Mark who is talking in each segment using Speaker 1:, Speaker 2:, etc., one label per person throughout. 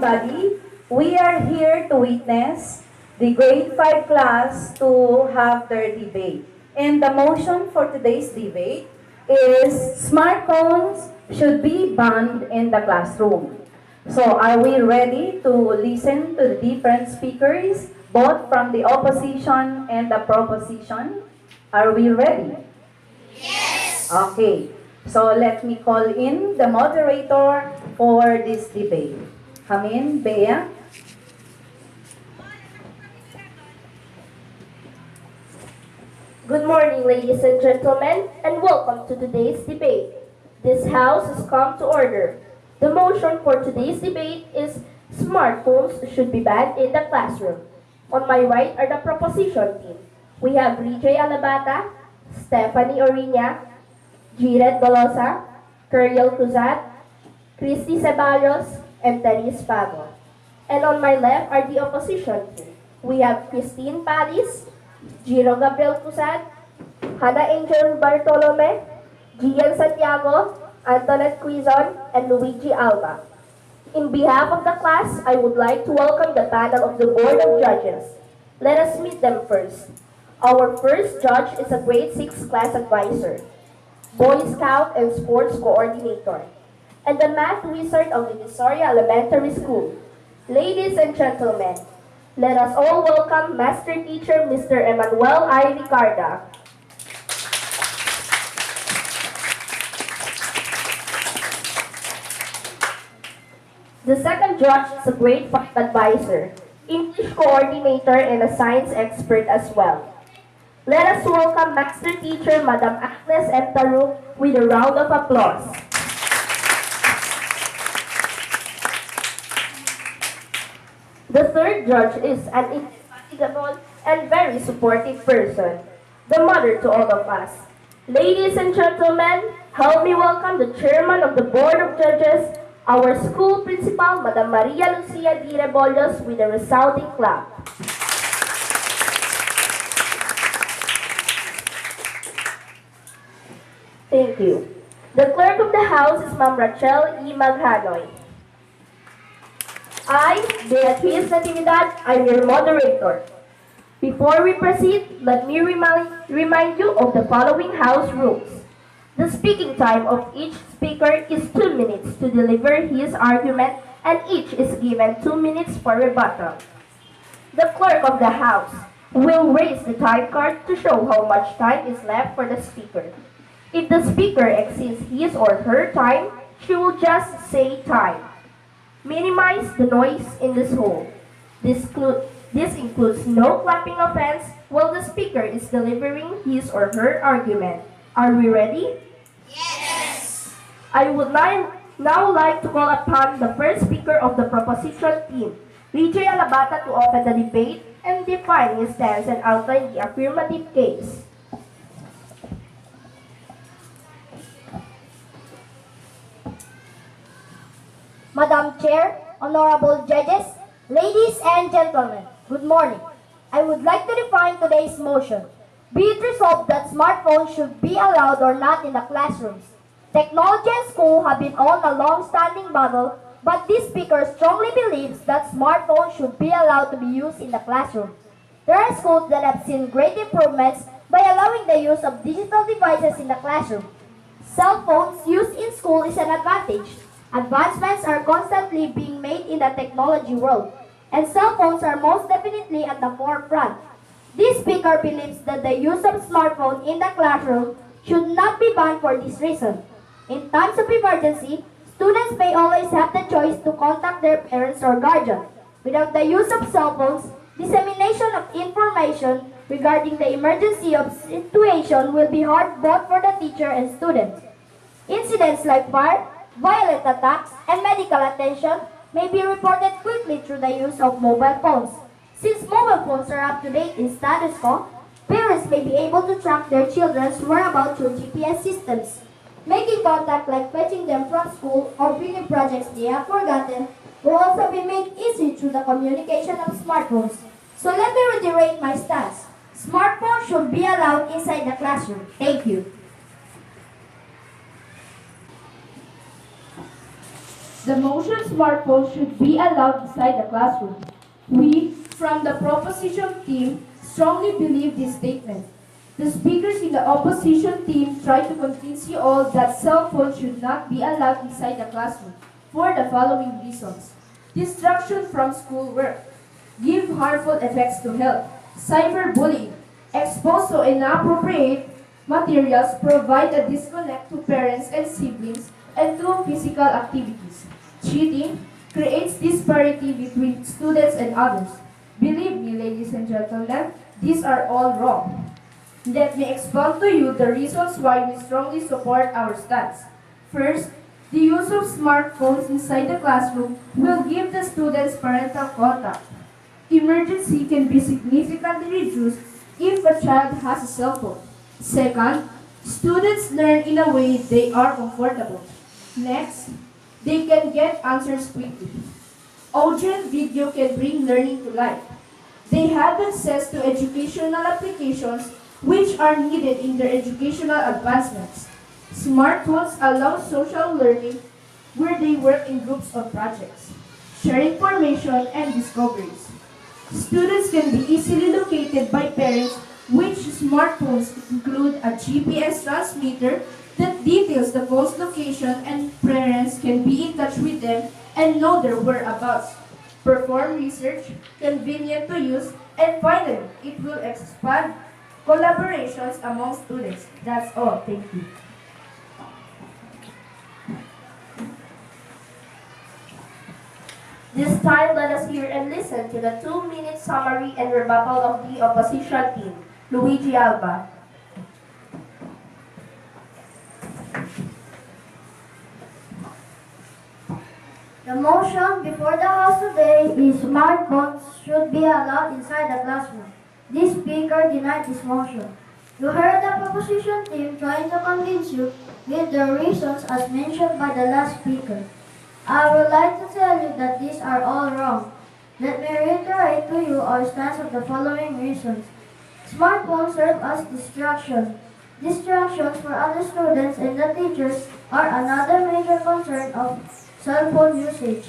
Speaker 1: everybody. We are here to witness the grade 5 class to have their debate. And the motion for today's debate is smartphones should be banned in the classroom. So are we ready to listen to the different speakers, both from the opposition and the proposition? Are we ready?
Speaker 2: Yes!
Speaker 1: Okay. So let me call in the moderator for this debate. Come in, Bea.
Speaker 3: Good morning, ladies and gentlemen, and welcome to today's debate. This House has come to order. The motion for today's debate is smartphones should be banned in the classroom. On my right are the proposition team. We have Rijay Alabata, Stephanie Oriña, Jired Bolosa, Curiel Cruzat, Christy Ceballos, and Therese Pago. And on my left are the opposition team. We have Christine Paris, Giro Gabriel Cruzat, Hannah Angel Bartolome, Gian Santiago, Antoinette Quizon, and Luigi Alba. In behalf of the class, I would like to welcome the panel of the Board of Judges. Let us meet them first. Our first judge is a grade 6 class advisor, Boy Scout and Sports Coordinator, and the Math Wizard of the Divisoria Elementary School. Ladies and gentlemen, let us all welcome Master Teacher Mr. Emmanuel I. Ricarda. The second judge is a grade 5 advisor, English coordinator, and a science expert as well. Let us welcome Master Teacher Madam Agnes M. Taru with a round of applause. The third judge is an indefatigable and very supportive person, the mother to all of us. Ladies and gentlemen, help me welcome the chairman of the Board of Judges, our school principal, Madam Maria Lucia D. Rebollos, with a resounding clap. Thank you. The clerk of the house is Ma'am Rachel E. Maghanoy. I, Beatriz Natividad, I'm your moderator. Before we proceed, let me remind you of the following house rules. The speaking time of each speaker is 2 minutes to deliver his argument, and each is given 2 minutes for rebuttal. The clerk of the house will raise the time card to show how much time is left for the speaker. If the speaker exceeds his or her time, she will just say time. Minimize the noise in this hall. This includes no clapping offense while the speaker is delivering his or her argument. Are we ready?
Speaker 2: Yes!
Speaker 3: I would now like to call upon the first speaker of the proposition team, Rijay Alabata, to open the debate and define his stance and outline the affirmative case.
Speaker 4: Madam Chair, Honorable Judges, ladies and gentlemen, good morning. I would like to define today's motion. Be it resolved that smartphones should be allowed or not in the classrooms. Technology and school have been on a long-standing battle, but this speaker strongly believes that smartphones should be allowed to be used in the classroom. There are schools that have seen great improvements by allowing the use of digital devices in the classroom. Cell phones used in school is an advantage. Advancements are constantly being made in the technology world, and cell phones are most definitely at the forefront. This speaker believes that the use of smartphone in the classroom should not be banned for this reason. In times of emergency, students may always have the choice to contact their parents or guardian. Without the use of cell phones, dissemination of information regarding the emergency of situation will be hard both for the teacher and students. Incidents like fire, violent attacks, and medical attention may be reported quickly through the use of mobile phones. Since mobile phones are up to date in status quo, parents may be able to track their children's whereabouts through GPS systems. Making contact like fetching them from school or bringing projects they have forgotten will also be made easy through the communication of smartphones. So let me reiterate my stance. Smartphones should be allowed inside the classroom. Thank you.
Speaker 3: The motion smartphone should be allowed inside the classroom. We, from the proposition team, strongly believe this statement. The speakers in the opposition team try to convince you all that cell phones should not be allowed inside the classroom for the following reasons. Distraction from schoolwork, give harmful effects to health, cyberbullying, expose to inappropriate materials, provide a disconnect to parents and siblings, and to physical activities. Cheating creates disparity between students and others. Believe me, ladies and gentlemen, these are all wrong. Let me expound to you the reasons why we strongly support our stance. First, the use of smartphones inside the classroom will give the students parental contact. Emergency can be significantly reduced if a child has a cell phone. Second, students learn in a way they are comfortable. Next, they can get answers quickly. Audio and video can bring learning to life. They have access to educational applications which are needed in their educational advancements. Smartphones allow social learning where they work in groups or projects, share information and discoveries. Students can be easily located by parents, which smartphones include a GPS transmitter that details the phone's location, and parents can be in touch with them and know their whereabouts, perform research, convenient to use, and finally, it will expand collaborations among students. That's all. Thank you. This time, let us hear and listen to the 2-minute summary and rebuttal of the opposition team. Luigi Alba.
Speaker 4: The motion before the House today is smartphones should be allowed inside the classroom. This speaker denied this motion. You heard the proposition team trying to convince you with the reasons as mentioned by the last speaker. I would like to tell you that these are all wrong. Let me reiterate to you our stance of the following reasons. Smartphones serve as distraction. Distractions for other students and the teachers are another major concern of cell phone usage.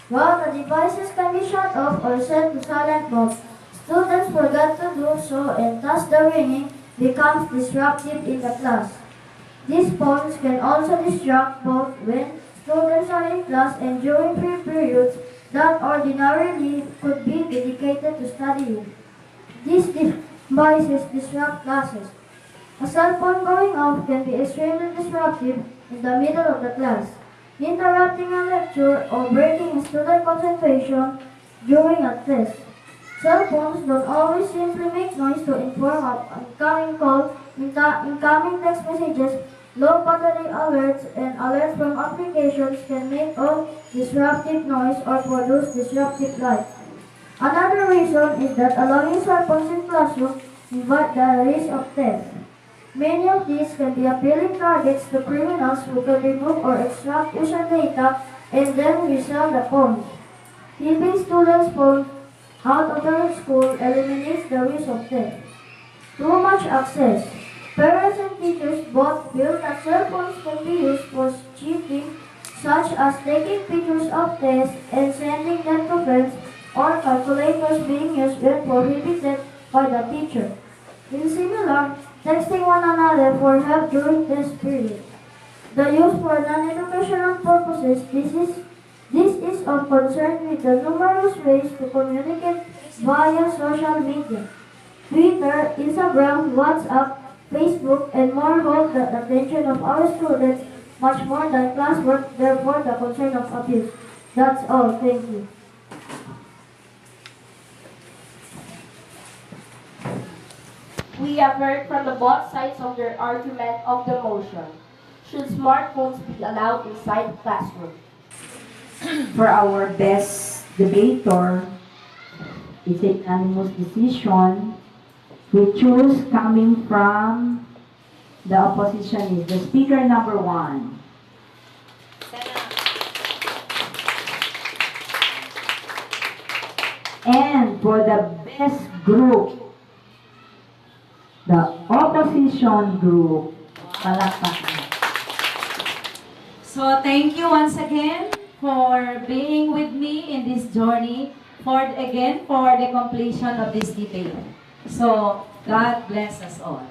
Speaker 4: While the devices can be shut off or set to silent mode, students forget to do so and thus the ringing becomes disruptive in the class. These phones can also distract both when students are in class and during free periods that ordinarily could be dedicated to studying. These devices disrupt classes. A cell phone going off can be extremely disruptive in the middle of the class, interrupting a lecture or breaking student concentration during a test. Cell phones don't always simply make noise to inform of incoming call, incoming text messages, low battery alerts, and alerts from applications can make all disruptive noise or produce disruptive light. Another reason is that allowing cell phones in classroom invite the risk of theft. Many of these can be appealing targets to criminals who can remove or extract user data and then resell the phones. Keeping students' phones out of their school eliminates the risk of theft. Too much access. Parents and teachers both feel that cell phones can be used for cheating, such as taking pictures of tests and sending them to friends, or calculators being used when prohibited by the teacher. In similar, texting one another for help during test period. The use for non-educational purposes, this is of concern with the numerous ways to communicate via social media. Twitter, Instagram, WhatsApp, Facebook, and more hold the attention of our students much more than classwork, therefore the concern of abuse. That's all. Thank you.
Speaker 3: We have heard from the both sides of their argument of the motion. Should smartphones be allowed inside the classroom?
Speaker 5: For our best debater, it's a unanimous decision. We choose coming from the opposition is the speaker number 1. And for the best group, the opposition group. Palakpakan.
Speaker 1: So thank you once again for being with me in this journey for the completion of this debate. So, God bless us all.